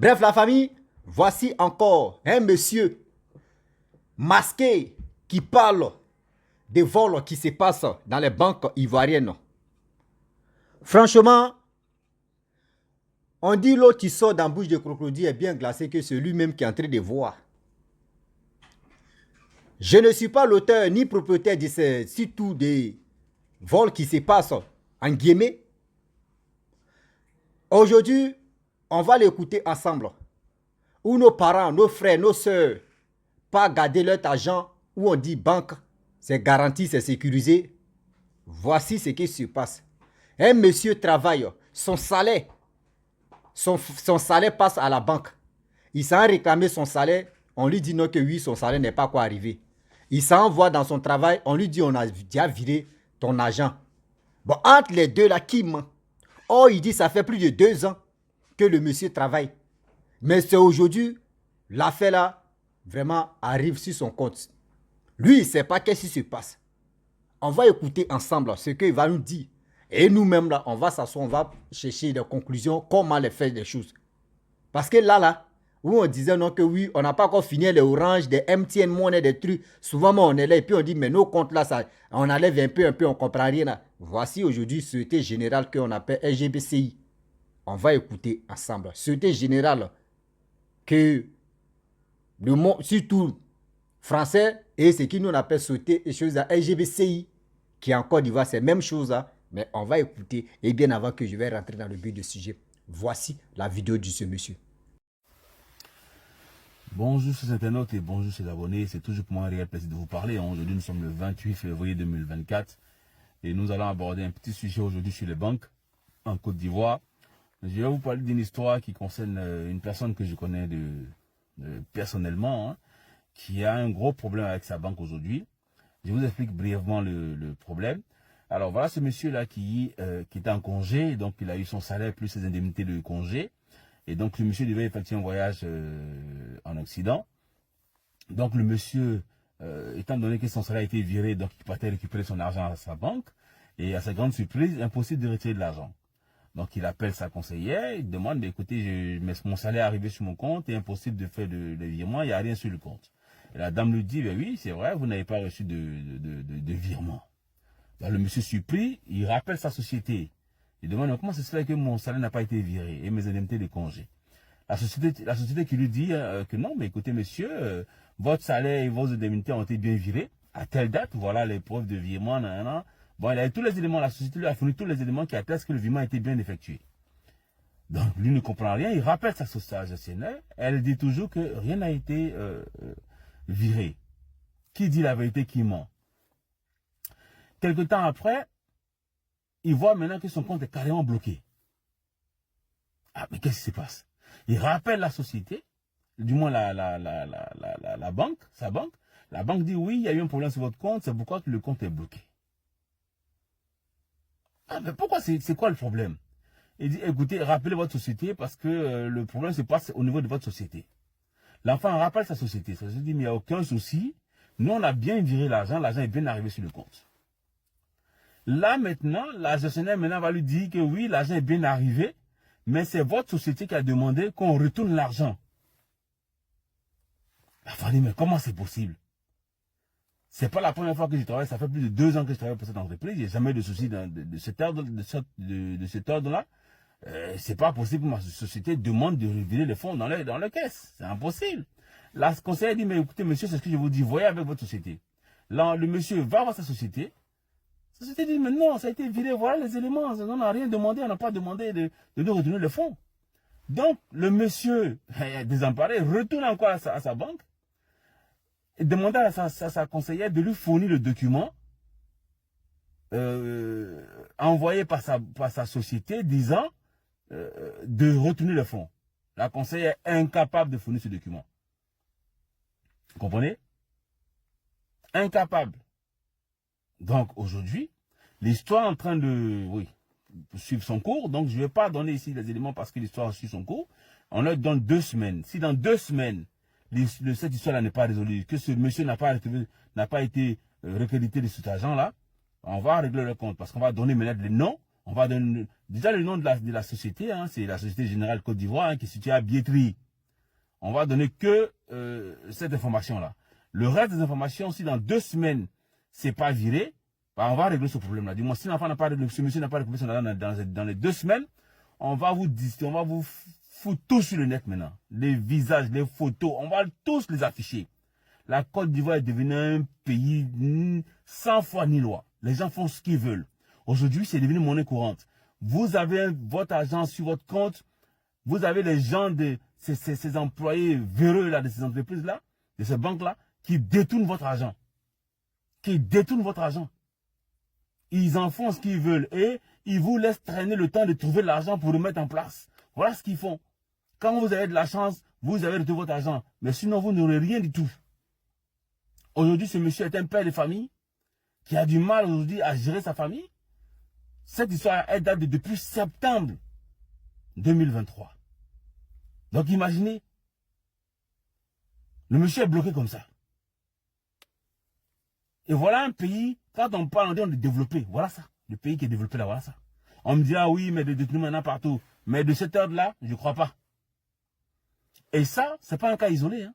Bref, la famille, voici encore un monsieur masqué qui parle des vols qui se passent dans les banques ivoiriennes. Franchement, on dit l'eau qui sort dans la bouche de crocodile est bien glacée que c'est lui-même qui est en train de voir. Je ne suis pas l'auteur ni propriétaire de ces surtout des vols qui se passent en guillemets. Aujourd'hui, on va l'écouter ensemble. Où nos parents, nos frères, nos soeurs, pas garder leur argent, où on dit banque, c'est garanti, c'est sécurisé. Voici ce qui se passe. Un monsieur travaille, son salaire passe à la banque. Il s'en réclamé son salaire, on lui dit non que oui, son salaire n'est pas quoi arrivé. Il s'envoie dans son travail, on lui dit on a déjà viré ton argent. Bon, entre les deux là, qui ment? Oh, il dit ça fait plus de 2 ans que le monsieur travaille. Mais c'est aujourd'hui, l'affaire là, vraiment arrive sur son compte. Lui, il ne sait pas qu'est-ce qui se passe. On va écouter ensemble ce qu'il va nous dire. Et nous-mêmes, là, on va s'asseoir, on va chercher des conclusions, comment les faire des choses. Parce que là, où on disait non que oui, on n'a pas encore fini les oranges, des MTN Money, des trucs. Souvent, on est là et puis on dit, mais nos comptes là, ça, on enlève un peu, on ne comprend rien là. Voici aujourd'hui Société Générale qu'on appelle SGBCI. On va écouter ensemble. Société Générale que le monde, surtout français, et ce qui nous appelle Société SGBCI, qui est en Côte d'Ivoire, c'est la même chose là. Mais on va écouter. Et bien avant que je vais rentrer dans le but du sujet, voici la vidéo de ce monsieur. Bonjour chers internautes et bonjour chers abonnés, c'est toujours pour moi un réel plaisir de vous parler. Aujourd'hui nous sommes le 28 février 2024 et nous allons aborder un petit sujet aujourd'hui sur les banques en Côte d'Ivoire. Je vais vous parler d'une histoire qui concerne une personne que je connais personnellement, qui a un gros problème avec sa banque aujourd'hui. Je vous explique brièvement le problème. Alors voilà ce monsieur-là qui était en congé, donc il a eu son salaire plus ses indemnités de congé. Et donc, le monsieur devait effectuer un voyage en Occident. Donc, le monsieur, étant donné que son salaire a été viré, donc il partait récupérer son argent à sa banque. Et à sa grande surprise, impossible de retirer de l'argent. Donc, il appelle sa conseillère, il demande, écoutez, mon salaire est arrivé sur mon compte, et impossible de faire le virement, il n'y a rien sur le compte. Et la dame lui dit, ben oui, c'est vrai, vous n'avez pas reçu de virement. Ben, le monsieur surpris, il rappelle sa société. Il demande comment c'est cela que mon salaire n'a pas été viré et mes indemnités de congé. La société qui lui dit que non, mais écoutez monsieur, votre salaire et vos indemnités ont été bien virés à telle date, voilà les preuves de virement. Nanana. Bon, il a tous les éléments, la société lui a fourni tous les éléments qui attestent que le virement a été bien effectué. Donc lui ne comprend rien, il rappelle sa gestionnaire, elle dit toujours que rien n'a été viré. Qui dit la vérité, qui ment? Quelque temps après, il voit maintenant que son compte est carrément bloqué. Ah, mais qu'est-ce qui se passe? Il rappelle la société, du moins la banque, sa banque. La banque dit oui, il y a eu un problème sur votre compte, c'est pourquoi le compte est bloqué. Ah, mais pourquoi c'est quoi le problème? Il dit écoutez, rappelez votre société parce que le problème se passe au niveau de votre société. L'enfant rappelle sa société. Ça se dit mais il n'y a aucun souci. Nous, on a bien viré l'argent est bien arrivé sur le compte. Là, maintenant, la gestionnaire va lui dire que oui, l'argent est bien arrivé, mais c'est votre société qui a demandé qu'on retourne l'argent. La famille, mais comment c'est possible? C'est pas la première fois que je travaille, ça fait plus de 2 ans que je travaille pour cette entreprise, il n'y a jamais de souci de cet ordre-là. C'est pas possible que ma société demande de revirer les fonds dans le caisse. C'est impossible. La conseillère dit, mais écoutez, monsieur, c'est ce que je vous dis, voyez avec votre société. Là, le monsieur va voir sa société. La société dit, mais non, ça a été viré, voilà les éléments, on n'a rien demandé, on n'a pas demandé de nous retourner le fonds. Donc, le monsieur, désemparé, retourne encore à sa banque et demande à sa conseillère de lui fournir le document envoyé par sa société disant de retourner le fonds. La conseillère est incapable de fournir ce document. Vous comprenez? Incapable. Donc aujourd'hui, l'histoire est en train de suivre son cours. Donc je ne vais pas donner ici les éléments parce que l'histoire suit son cours. On leur donne 2 semaines. Si dans 2 semaines, cette histoire-là n'est pas résolue, que ce monsieur n'a pas été recrédité de cet argent-là, on va régler le compte parce qu'on va donner maintenant des noms. On va donner déjà le nom de la société, hein, c'est la Société Générale Côte d'Ivoire, hein, qui est située à Biétry. On va donner que cette information-là. Le reste des informations, si dans 2 semaines, c'est pas viré, bah, on va régler ce problème-là. Du moins, si l'enfant n'a pas réglé, ce monsieur n'a pas réglé son argent dans les 2 semaines, on va vous foutre tout sur le net maintenant. Les visages, les photos, on va tous les afficher. La Côte d'Ivoire est devenue un pays sans foi ni loi. Les gens font ce qu'ils veulent. Aujourd'hui, c'est devenu monnaie courante. Vous avez votre argent sur votre compte. Vous avez les gens de ces employés véreux là, de ces entreprises-là, de ces banques-là, qui détournent votre argent. Qui détournent votre argent. Ils en font ce qu'ils veulent et ils vous laissent traîner le temps de trouver l'argent pour le mettre en place. Voilà ce qu'ils font. Quand vous avez de la chance, vous avez retrouvé votre argent. Mais sinon, vous n'aurez rien du tout. Aujourd'hui, ce monsieur est un père de famille qui a du mal aujourd'hui à gérer sa famille. Cette histoire, elle date depuis septembre 2023. Donc imaginez, le monsieur est bloqué comme ça. Et voilà un pays, quand on parle, on dit on est développé. Voilà ça, le pays qui est développé là, voilà ça. On me dira oui, mais des détournements, il y en a partout. Mais de cette heure-là, je ne crois pas. Et ça, ce n'est pas un cas isolé. Hein.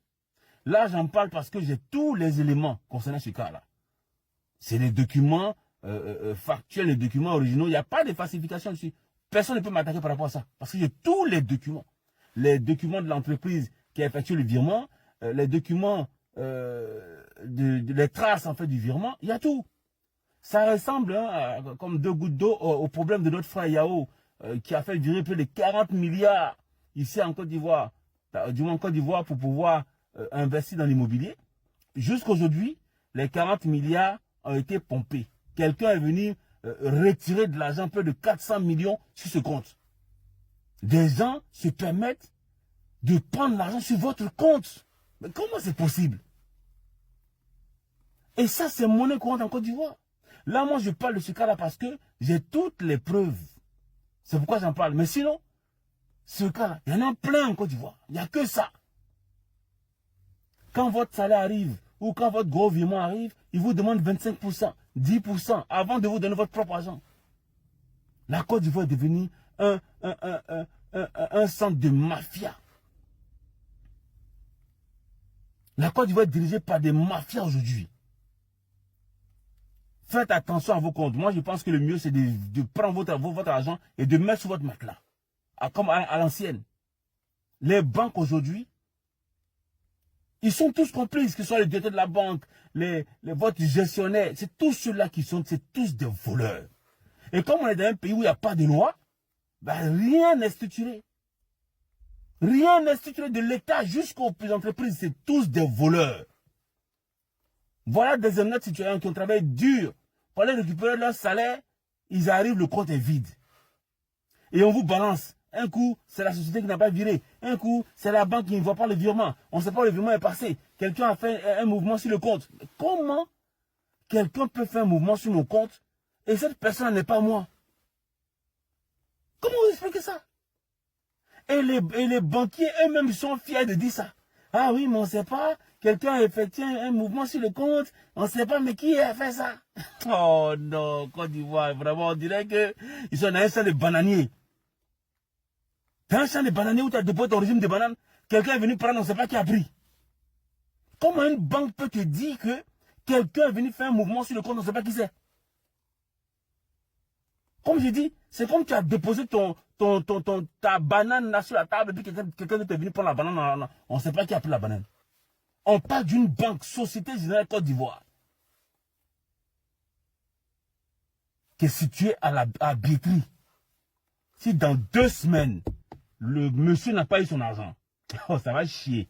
Là, j'en parle parce que j'ai tous les éléments concernant ce cas-là. C'est les documents factuels, les documents originaux. Il n'y a pas de falsification dessus. Personne ne peut m'attaquer par rapport à ça. Parce que j'ai tous les documents. Les documents de l'entreprise qui a effectué le virement, les documents, les traces en fait du virement, il y a tout. Ça ressemble hein, comme 2 gouttes d'eau au problème de notre frère Yao qui a fait virer plus de 40 milliards ici en Côte d'Ivoire. Du moins en Côte d'Ivoire pour pouvoir investir dans l'immobilier. Jusqu'aujourd'hui, les 40 milliards ont été pompés. Quelqu'un est venu retirer de l'argent, peu de 400 millions sur ce compte. Des gens se permettent de prendre l'argent sur votre compte. Mais comment c'est possible? Et ça, c'est monnaie courante en Côte d'Ivoire. Là, moi, je parle de ce cas-là parce que j'ai toutes les preuves. C'est pourquoi j'en parle. Mais sinon, ce cas-là, il y en a plein en Côte d'Ivoire. Il n'y a que ça. Quand votre salaire arrive ou quand votre gros virement arrive, ils vous demandent 25%, 10% avant de vous donner votre propre argent. La Côte d'Ivoire est devenue un centre de mafia. La Côte d'Ivoire est dirigée par des mafias aujourd'hui. Faites attention à vos comptes. Moi, je pense que le mieux, c'est de prendre votre argent et de mettre sur votre matelas. Comme à l'ancienne. Les banques aujourd'hui, ils sont tous complices, que ce soit les directeurs de la banque, votre gestionnaire. C'est tous ceux-là qui sont, c'est tous des voleurs. Et comme on est dans un pays où il n'y a pas de loi, ben rien n'est structuré. Rien n'est structuré de l'État jusqu'aux entreprises. C'est tous des voleurs. Voilà des honnêtes citoyens qui ont travaillé dur pour aller récupérer leur salaire. Ils arrivent, le compte est vide. Et on vous balance. Un coup, c'est la société qui n'a pas viré. Un coup, c'est la banque qui ne voit pas le virement. On ne sait pas où le virement est passé. Quelqu'un a fait un mouvement sur le compte. Mais comment quelqu'un peut faire un mouvement sur mon compte et cette personne n'est pas moi? Comment vous expliquez ça? Et les banquiers eux-mêmes sont fiers de dire ça. Ah oui, mais on ne sait pas. Quelqu'un a effectué un mouvement sur le compte. On ne sait pas, mais qui a fait ça? Oh non, Côte d'Ivoire, vraiment, on dirait qu'ils sont dans un champ de bananiers. Dans un champ de bananiers où tu as déposé ton régime de bananes, quelqu'un est venu prendre, on ne sait pas qui a pris. Comment une banque peut te dire que quelqu'un est venu faire un mouvement sur le compte, on ne sait pas qui c'est? Comme je dis, c'est comme tu as déposé ta banane là sur la table et puis quelqu'un est venu prendre la banane, on ne sait pas qui a pris la banane. On parle d'une banque, Société Générale Côte d'Ivoire, qui est située à Biétry. Si dans 2 semaines, le monsieur n'a pas eu son argent, oh, ça va chier.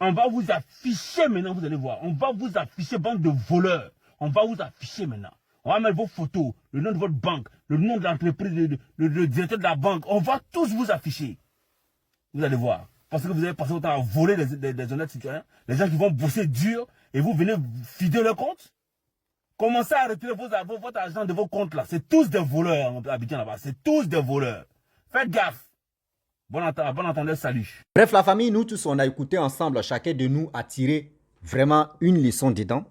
On va vous afficher maintenant, vous allez voir. On va vous afficher, bande de voleurs. On va vous afficher maintenant. On va mettre vos photos, le nom de votre banque, le nom de l'entreprise, le directeur de la banque. On va tous vous afficher. Vous allez voir. Parce que vous avez passé votre temps à voler des honnêtes citoyens. Les gens qui vont bosser dur et vous venez fider leur compte. Commencez à retirer votre argent de vos comptes là. C'est tous des voleurs en Abidjan là-bas. C'est tous des voleurs. Faites gaffe. Bon entendeur, salut. Bref, la famille, nous tous, on a écouté ensemble. Chacun de nous a tiré vraiment une leçon dedans.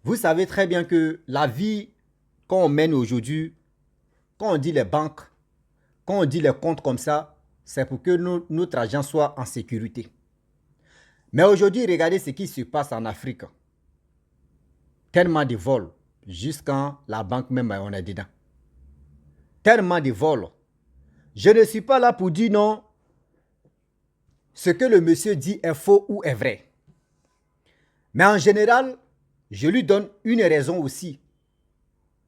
Vous savez très bien que la vie qu'on mène aujourd'hui, quand on dit les banques, quand on dit les comptes comme ça, c'est pour que notre argent soit en sécurité. Mais aujourd'hui, regardez ce qui se passe en Afrique. Tellement de vols, jusqu'à la banque même, on est dedans. Tellement de vols. Je ne suis pas là pour dire non, ce que le monsieur dit est faux ou est vrai. Mais en général, je lui donne une raison aussi.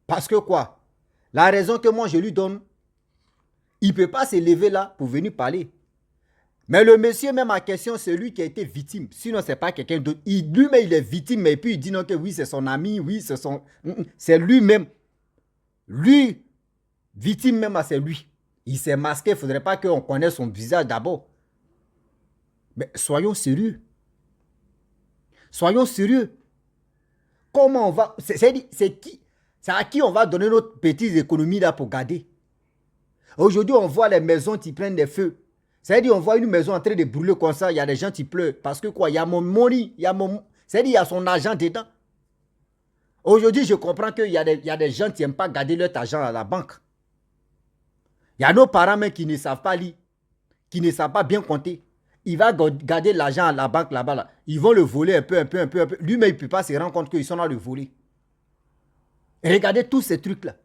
Parce que quoi? La raison que moi je lui donne, il ne peut pas se lever là pour venir parler. Mais le monsieur même en question, c'est lui qui a été victime. Sinon, ce n'est pas quelqu'un d'autre. Lui-même, il est victime, mais puis il dit non que oui, c'est son ami, oui, c'est son... C'est lui-même. Lui, victime même, c'est lui. Il s'est masqué, il ne faudrait pas qu'on connaisse son visage d'abord. Mais soyons sérieux. Soyons sérieux. Comment on va... C'est à qui on va donner notre petite économie là pour garder? Aujourd'hui, on voit les maisons qui prennent des feux. C'est-à-dire, on voit une maison en train de brûler comme ça, il y a des gens qui pleurent. Parce que quoi? Il y a mon money, c'est-à-dire, il y a son argent dedans. Aujourd'hui, je comprends qu'il y a des gens qui n'aiment pas garder leur argent à la banque. Il y a nos parents même qui ne savent pas lire, qui ne savent pas bien compter. Il va garder l'argent à la banque là-bas. Là. Ils vont le voler un peu. Lui-même, il ne peut pas se rendre compte qu'ils sont là le voler. Et regardez tous ces trucs-là.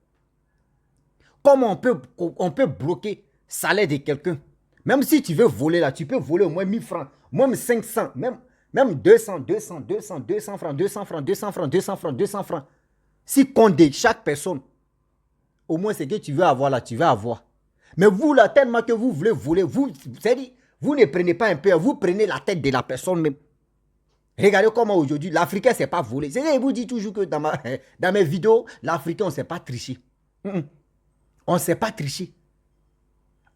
Comment on peut bloquer le salaire de quelqu'un? Même si tu veux voler là, tu peux voler au moins 1000 francs, même 500, même 200 francs. Si compte chaque personne, au moins ce que tu veux avoir là, tu vas avoir. Mais vous là, tellement que vous voulez voler, vous ne prenez pas un peu, vous prenez la tête de la personne même. Regardez comment aujourd'hui, l'Africain ne sait pas voler. Je vous dis toujours que dans mes vidéos, l'Africain, on ne sait pas tricher. On ne sait pas tricher.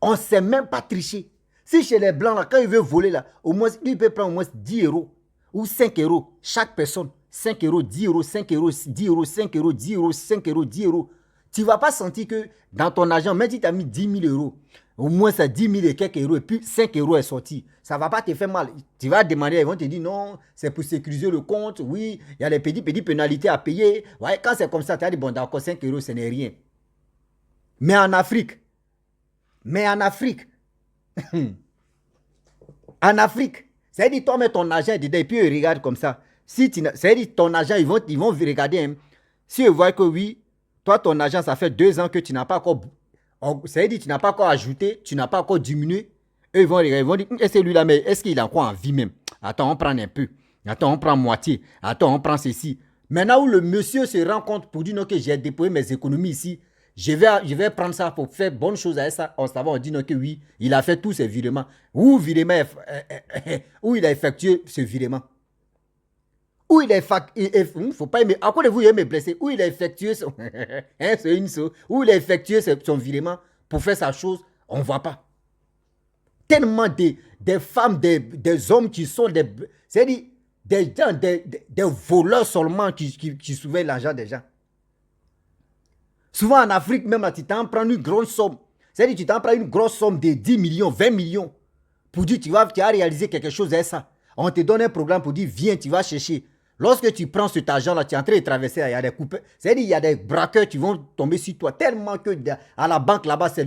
On ne sait même pas tricher. Si chez les Blancs, là, quand il veut voler, là, au moins, il peut prendre au moins 10 euros ou 5 euros. Chaque personne, 5 euros, 10 euros, 5 euros, 10 euros, 5 euros, 10 euros, 5 euros, 10 euros. Tu ne vas pas sentir que dans ton argent, même si tu as mis 10 000 euros, au moins ça 10 000 et quelques euros, et puis 5 euros est sorti. Ça ne va pas te faire mal. Tu vas demander, ils vont te dire non, c'est pour sécuriser le compte. Oui, il y a des petites pénalités à payer. Ouais, quand c'est comme ça, tu as dit bon, d'accord, 5 euros, ce n'est rien. Mais en Afrique, c'est-à-dire, toi, mets ton argent dedans et puis ils regardent comme ça. C'est-à-dire, ton argent, ils vont regarder. Hein. Si ils voient que oui, toi, ton argent, ça fait 2 ans que tu n'as pas encore... C'est-à-dire, tu n'as pas encore ajouté, tu n'as pas encore diminué. Eux, ils vont regarder, ils vont dire, est-ce que celui-là, mais est-ce qu'il a encore en vie même? Attends, on prend un peu. Attends, on prend moitié. Attends, on prend ceci. Maintenant où le monsieur se rend compte pour dire, non, que j'ai déposé mes économies ici, je vais prendre ça pour faire bonne chose avec ça. On dit non que oui, il a fait tous ses virements. Où il a effectué ce virement? Où il a effectué, faut pas aimer, à quoi de vous me blesser? Où il a effectué son, où il a effectué son virement pour faire sa chose, on ne voit pas. Tellement des femmes, des hommes qui sont c'est-à-dire des voleurs seulement qui soulèvent l'argent des gens. Souvent en Afrique, même là, tu t'en prends une grosse somme. C'est-à-dire tu t'en prends une grosse somme de 10 millions, 20 millions pour dire tu as réalisé quelque chose avec ça. On te donne un programme pour dire viens, tu vas chercher. Lorsque tu prends cet argent-là, tu es en train de traverser, il y a des coupes. C'est-à-dire il y a des braqueurs qui vont tomber sur toi. Tellement que à la banque là-bas, c'est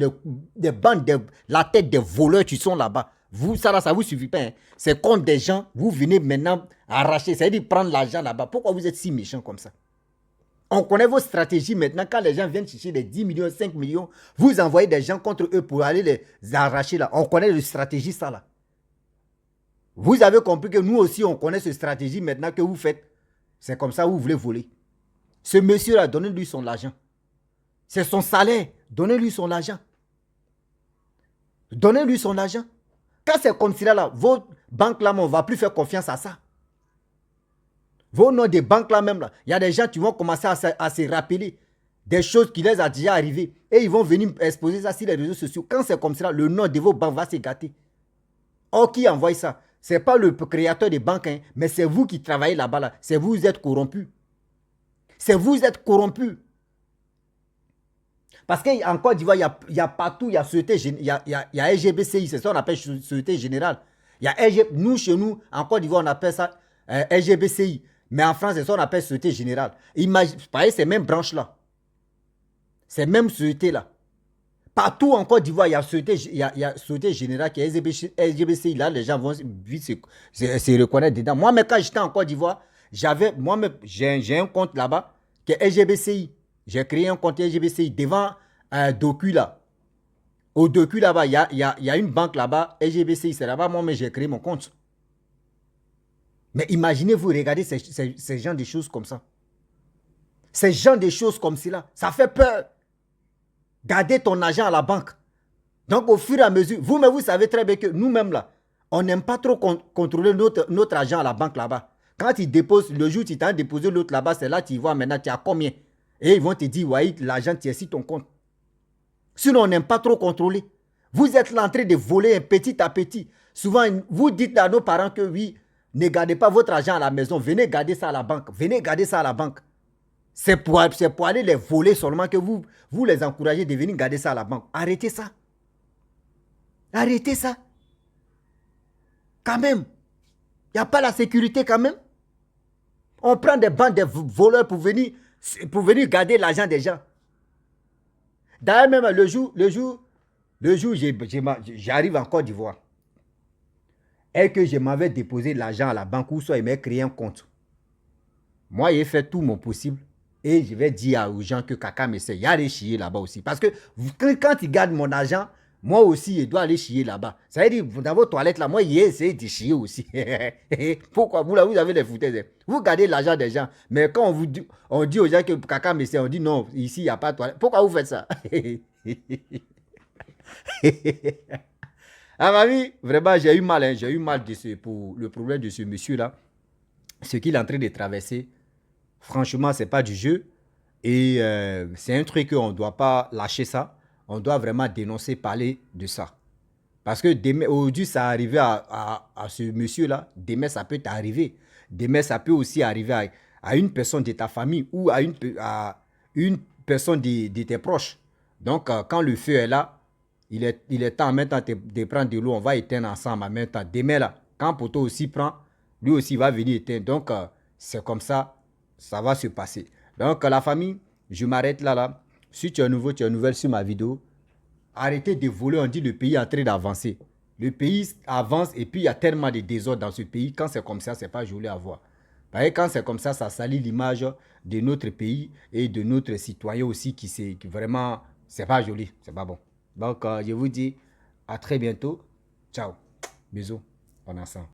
des bandes, la tête des voleurs qui sont là-bas. Vous, ça ne vous suffit pas. Hein. C'est contre des gens, vous venez maintenant arracher, c'est-à-dire prendre l'argent là-bas. Pourquoi vous êtes si méchants comme ça? On connaît vos stratégies maintenant. Quand les gens viennent chercher des 10 millions, 5 millions, vous envoyez des gens contre eux pour aller les arracher là. On connaît les stratégies, ça là. Vous avez compris que nous aussi, on connaît cette stratégie maintenant que vous faites. C'est comme ça que vous voulez voler. Ce monsieur-là, donnez-lui son argent. C'est son salaire. Donnez-lui son argent. Donnez-lui son argent. Quand c'est comme cela, là, vos banques là, on ne va plus faire confiance à ça. Vos noms des banques là même, là, il y a des gens qui vont commencer à se rappeler des choses qui les a déjà arrivées. Et ils vont venir exposer ça sur les réseaux sociaux. Quand c'est comme ça, le nom de vos banques va se gâter. Or, qui envoie ça? Ce n'est pas le créateur des banques, hein, mais c'est vous qui travaillez là-bas. Là. C'est vous qui êtes corrompus. C'est vous qui êtes corrompus. Parce qu'en Côte d'Ivoire, il y a partout, il y a Société Générale, il y a LGBCI, c'est ça qu'on appelle Société Générale. Il y a nous, chez nous, en Côte d'Ivoire, on appelle ça LGBCI. Mais en France, c'est ça qu'on appelle Société Générale. Imaginez, ces mêmes branches-là. Ces mêmes sociétés-là. Partout en Côte d'Ivoire, il y a Société Générale qui est SGBCI. Là, les gens vont vite se reconnaître dedans. Moi, mais quand j'étais en Côte d'Ivoire, j'ai un compte là-bas qui est SGBCI. J'ai créé un compte SGBCI devant Docu là. Au Docu là-bas, il y a une banque là-bas, SGBCI, c'est là-bas, moi, mais j'ai créé mon compte. Mais imaginez-vous, regardez ces gens de choses comme ça. Ces gens de choses comme cela, ça fait peur. Garder ton argent à la banque. Donc, au fur et à mesure, vous-même, vous savez très bien que nous-mêmes, là, on n'aime pas trop contrôler notre argent à la banque là-bas. Quand ils déposent, le jour où tu t'as déposé l'autre là-bas, c'est là que tu vois maintenant, tu as combien. Et ils vont te dire, ouais, l'argent, tu es sur ton compte. Sinon, on n'aime pas trop contrôler. Vous êtes là en train de voler petit à petit. Souvent, vous dites à nos parents que oui, ne gardez pas votre argent à la maison, venez garder ça à la banque. Venez garder ça à la banque. C'est pour aller les voler seulement que vous les encouragez de venir garder ça à la banque. Arrêtez ça. Arrêtez ça. Quand même. Il n'y a pas la sécurité quand même. On prend des bandes de voleurs pour venir garder l'argent des gens. D'ailleurs, même le jour j'arrive en Côte d'Ivoire et que je m'avais déposé l'argent à la banque ou soit il m'a créé un compte. Moi, j'ai fait tout mon possible et je vais dire aux gens que Kaka me sait. Il y a aller chier là-bas aussi. Parce que quand ils gardent mon argent, moi aussi, je dois aller chier là-bas. Ça veut dire, dans vos toilettes là, moi, j'ai essayé de chier aussi. Pourquoi vous avez des foutaises? Vous gardez l'argent des gens. Mais quand on dit aux gens que Kaka me sait, on dit non, ici, il n'y a pas de toilette. Pourquoi vous faites ça? Ah, mamie, vraiment, j'ai eu mal. Hein, j'ai eu mal pour le problème de ce monsieur-là. Ce qu'il est en train de traverser. Franchement, ce n'est pas du jeu. Et c'est un truc qu'on ne doit pas lâcher ça. On doit vraiment dénoncer, parler de ça. Parce que demain, aujourd'hui, ça arrivé à ce monsieur-là. Demain, ça peut t'arriver. Demain, ça peut aussi arriver à une personne de ta famille ou à une personne de tes proches. Donc, quand le feu est là, il est temps en même temps de prendre de l'eau. On va éteindre ensemble en même temps. Demain, là, quand Poto aussi prend, lui aussi va venir éteindre. Donc, c'est comme ça, ça va se passer. Donc, la famille, je m'arrête là. Si tu es nouveau, tu es nouvelle sur ma vidéo, arrêtez de voler, on dit le pays est en train d'avancer. Le pays avance et puis il y a tellement de désordre dans ce pays. Quand c'est comme ça, c'est pas joli à voir. Parce que quand c'est comme ça salit l'image de notre pays et de notre citoyen aussi qui vraiment, c'est pas joli, c'est pas bon. Donc, je vous dis à très bientôt. Ciao. Bisous. On ensemble.